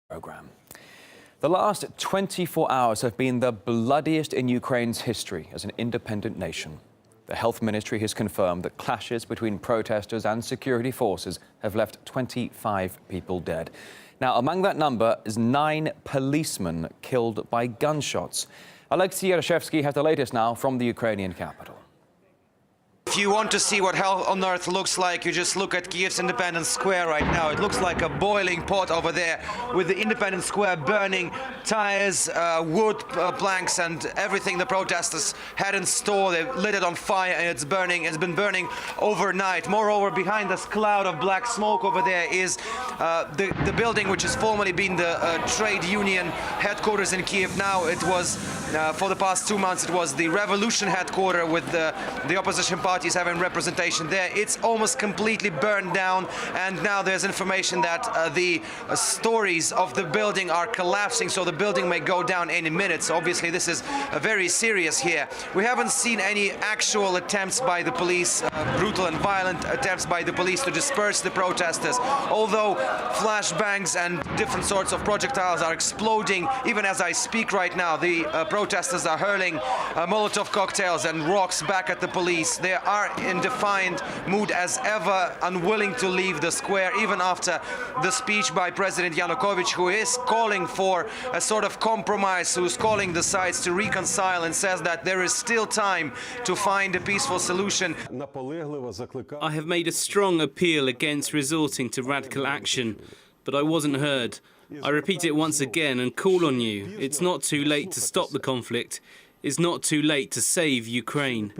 Program. The last 24 hours have been the bloodiest in Ukraine's history as an independent nation. The health ministry has confirmed that clashes between protesters and security forces have left 25 people dead. Now, among that number is 9 policemen killed by gunshots. Alexei Yarashevsky has the latest now from the Ukrainian capital. If you want to see what hell on earth looks like, you just look at Kiev's Independence Square right now. It looks like a boiling pot over there with the Independence Square burning, tires, wood planks and everything the protesters had in store. They lit it on fire and it's burning. It's been burning overnight. Moreover, behind this cloud of black smoke over there is the building which has formerly been the trade union headquarters in Kiev. Now it was, for the past 2 months, it was the revolution headquarters with the opposition party having representation there. It's almost completely burned down, and now there's information that the stories of the building are collapsing, so the building may go down any minute. So obviously this is very serious here. We haven't seen any actual attempts by the police, brutal and violent attempts by the police to disperse the protesters, although flashbangs and different sorts of projectiles are exploding. Even as I speak right now, the protesters are hurling Molotov cocktails and rocks back at the police. They are in defiant mood as ever, unwilling to leave the square, even after the speech by President Yanukovych, who is calling for a sort of compromise, who's calling the sides to reconcile and says that there is still time to find a peaceful solution. I have made a strong appeal against resorting to radical action, but I wasn't heard. I repeat it once again and call on you. It's not too late to stop the conflict. It's not too late to save Ukraine.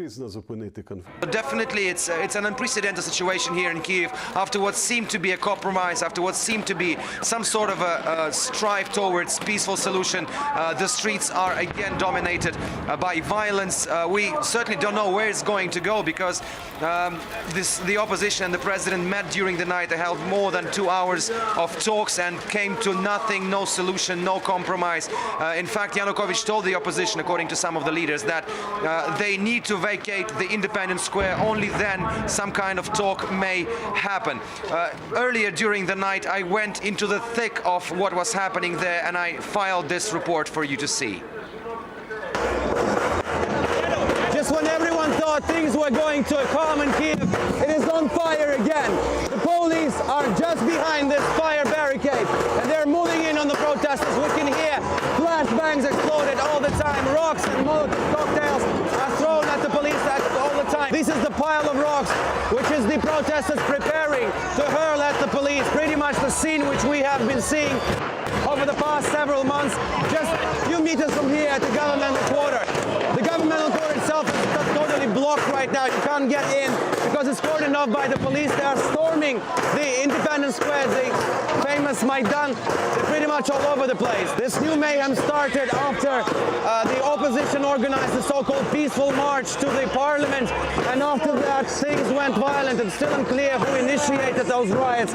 Definitely, it's an unprecedented situation here in Kiev. After what seemed to be a compromise, after what seemed to be some sort of a strive towards peaceful solution, the streets are again dominated by violence. We certainly don't know where it's going to go, because the opposition and the president met during the night. They held more than 2 hours of talks and came to nothing, no solution, no compromise. In fact, Yanukovych told the opposition, according to some of the leaders, that they need to vacate the Independence Square. Only then some kind of talk may happen. Earlier during the night, I went into the thick of what was happening there, and I filed this report for you to see. Just when everyone thought things were going to calm in Kiev, it is on fire again. The police are just behind this fire barricade, and they're moving in on the protesters. We can hear flashbangs exploded all the time. Rocks and Molotov cocktails are thrown at the police all the time. This is the pile of rocks, which is the protesters preparing to hurl at the police. Pretty much the scene which we have been seeing over the past several months, just a few meters from here at the governmental quarter. The governmental quarter itself is totally blocked right now. You can't get in because it's cordoned off by the police. They are storming the Independence Square, the famous Maidan. They're pretty much all over the place. This new mayhem started after the opposition organized the so-called peaceful march to the parliament, and after that things went violent. It's still unclear who initiated those riots,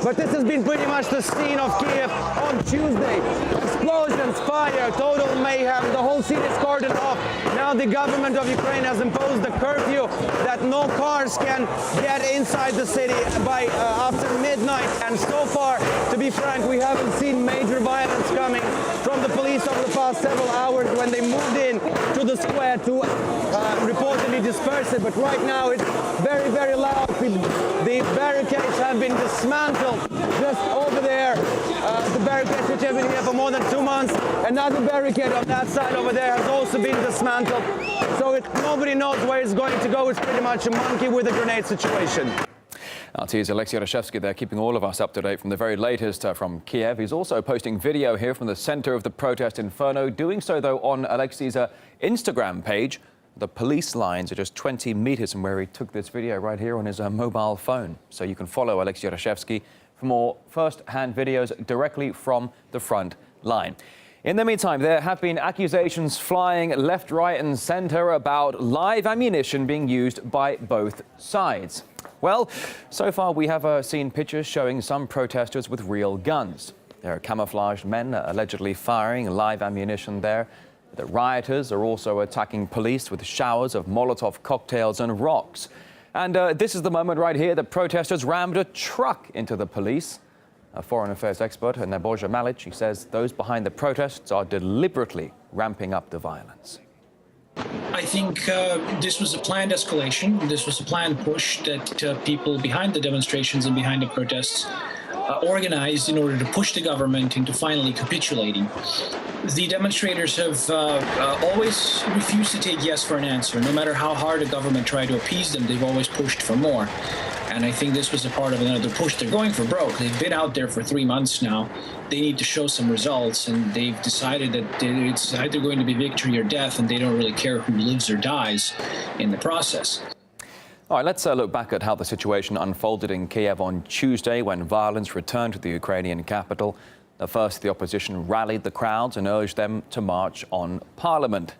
but this has been pretty much the scene of Kiev on Tuesday. Explosions, fire, total mayhem. The whole scene is cordoned off. Now the government of Ukraine has imposed a curfew that no cars can get inside the city by after midnight. And so far, to be frank, we haven't seen major violence coming from the police over the past several hours when they moved in to the square to reportedly disperse it. But right now it's very, very loud. The barricades have been dismantled just over there. The barricades which have been here for more than 2 months. Another barricade on that side over there has also been dismantled. So nobody knows where it's going to go. It's pretty much a monkey with a grenade situation. RT's Alexei Yarashevsky there, keeping all of us up to date from the very latest from Kiev. He's also posting video here from the center of the protest inferno, doing so, though, on Alexei's Instagram page. The police lines are just 20 meters from where he took this video, right here on his mobile phone. So you can follow Alexei Yarashevsky for more first-hand videos directly from the front line. In the meantime, there have been accusations flying left, right and center about live ammunition being used by both sides. Well, so far we have seen pictures showing some protesters with real guns. There are camouflaged men allegedly firing live ammunition there. The rioters are also attacking police with showers of Molotov cocktails and rocks. And this is the moment right here that protesters rammed a truck into the police. A foreign affairs expert, Nebojsa Malic, she says those behind the protests are deliberately ramping up the violence. I think this was a planned escalation. This was a planned push that people behind the demonstrations and behind the protests organized in order to push the government into finally capitulating. The demonstrators have always refused to take yes for an answer. No matter how hard the government tried to appease them, they've always pushed for more. And I think this was a part of another push. They're going for broke. They've been out there for 3 months now. They need to show some results, and they've decided that it's either going to be victory or death, and they don't really care who lives or dies in the process. All right, let's look back at how the situation unfolded in Kiev on Tuesday when violence returned to the Ukrainian capital. First, the opposition rallied the crowds and urged them to march on parliament.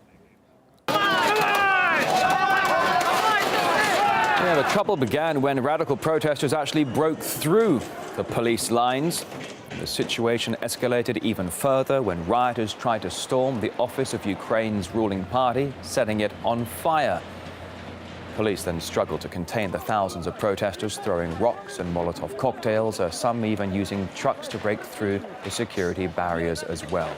Yeah, the trouble began when radical protesters actually broke through the police lines. The situation escalated even further when rioters tried to storm the office of Ukraine's ruling party, setting it on fire. Police then struggled to contain the thousands of protesters, throwing rocks and Molotov cocktails, some even using trucks to break through the security barriers as well.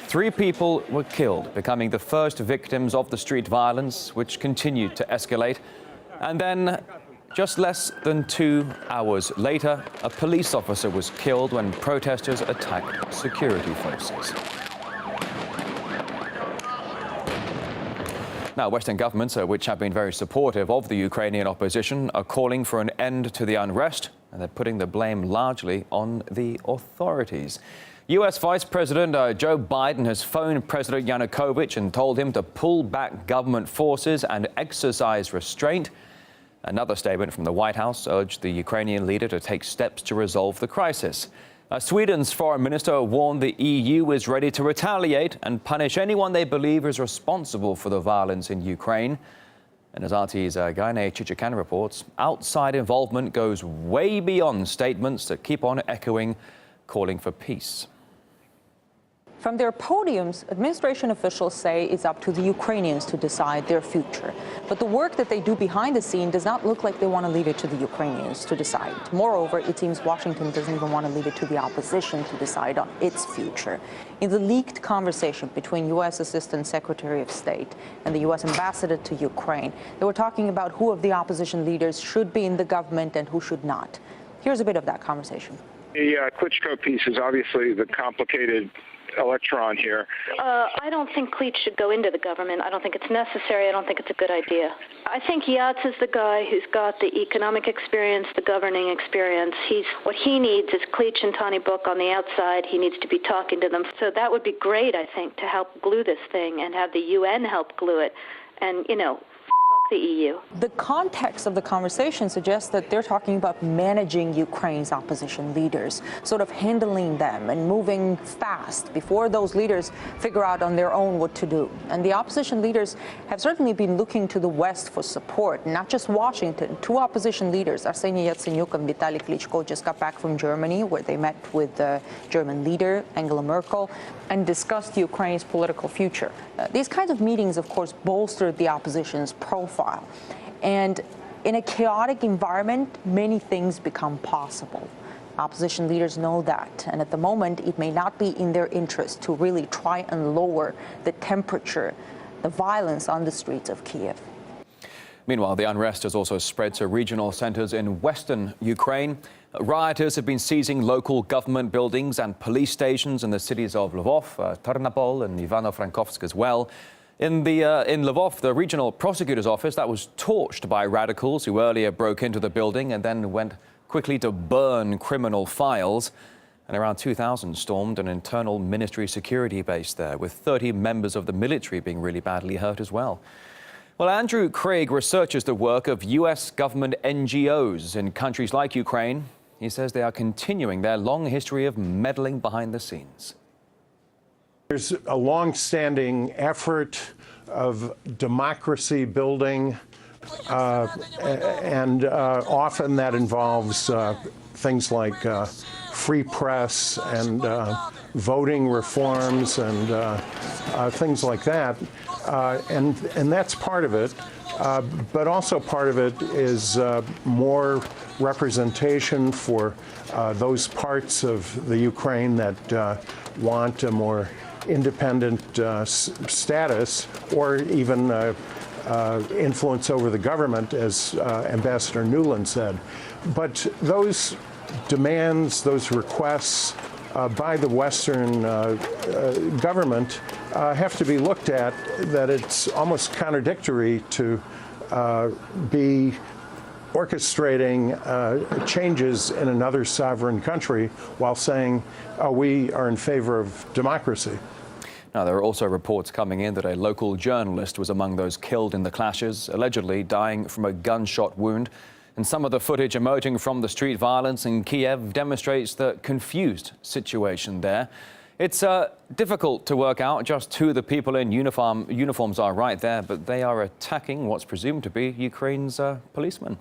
3 people were killed, becoming the first victims of the street violence, which continued to escalate. And then, just less than 2 hours later, a police officer was killed when protesters attacked security forces. Now, Western governments, which have been very supportive of the Ukrainian opposition, are calling for an end to the unrest, and they're putting the blame largely on the authorities. U.S. Vice President Joe Biden has phoned President Yanukovych and told him to pull back government forces and exercise restraint. Another statement from the White House urged the Ukrainian leader to take steps to resolve the crisis. Sweden's foreign minister warned the EU is ready to retaliate and punish anyone they believe is responsible for the violence in Ukraine. And as RT's Gaine Chichikan reports, outside involvement goes way beyond statements that keep on echoing, calling for peace. From their podiums, administration officials say it's up to the Ukrainians to decide their future. But the work that they do behind the scene does not look like they want to leave it to the Ukrainians to decide. Moreover, it seems Washington doesn't even want to leave it to the opposition to decide on its future. In the leaked conversation between U.S. Assistant Secretary of State and the U.S. Ambassador to Ukraine, they were talking about who of the opposition leaders should be in the government and who should not. Here's a bit of that conversation. The Klitschko piece is obviously the complicated electron here. I don't think Klitsch should go into the government. I don't think it's necessary. I don't think it's a good idea. I think Yats is the guy who's got the economic experience, the governing experience. What he needs is Klitsch and Tony Book on the outside. He needs to be talking to them. So that would be great, I think, to help glue this thing and have the UN help glue it. And, the EU. The context of the conversation suggests that they're talking about managing Ukraine's opposition leaders, sort of handling them and moving fast before those leaders figure out on their own what to do. And the opposition leaders have certainly been looking to the West for support, not just Washington. 2 opposition leaders, Arseniy Yatsenyuk and Vitaly Klitschko, just got back from Germany, where they met with the German leader, Angela Merkel, and discussed Ukraine's political future. These kinds of meetings, of course, bolstered the opposition's profile. And in a chaotic environment, many things become possible. Opposition leaders know that. And at the moment, it may not be in their interest to really try and lower the temperature, the violence on the streets of Kiev. Meanwhile, the unrest has also spread to regional centers in western Ukraine. Rioters have been seizing local government buildings and police stations in the cities of Lvov, Ternopil and Ivano-Frankivsk as well. In Lvov, the regional prosecutor's office, that was torched by radicals who earlier broke into the building and then went quickly to burn criminal files. And around 2,000 stormed an internal ministry security base there, with 30 members of the military being really badly hurt as well. Well, Andrew Craig researches the work of U.S. government NGOs in countries like Ukraine. He says they are continuing their long history of meddling behind the scenes. There's a long-standing effort of democracy building, and often that involves things like free press and voting reforms and things like that. And that's part of it. but also part of it is more representation for those parts of the Ukraine that want a more independent status, or even influence over the government, as Ambassador Nuland said. But those demands, those requests by the Western government have to be looked at, that it's almost contradictory to be orchestrating changes in another sovereign country while saying, oh, we are in favor of democracy. Now, there are also reports coming in that a local journalist was among those killed in the clashes, allegedly dying from a gunshot wound. And some of the footage emerging from the street violence in Kiev demonstrates the confused situation there. It's difficult to work out just who the people in uniforms are right there, but they are attacking what's presumed to be Ukraine's policemen.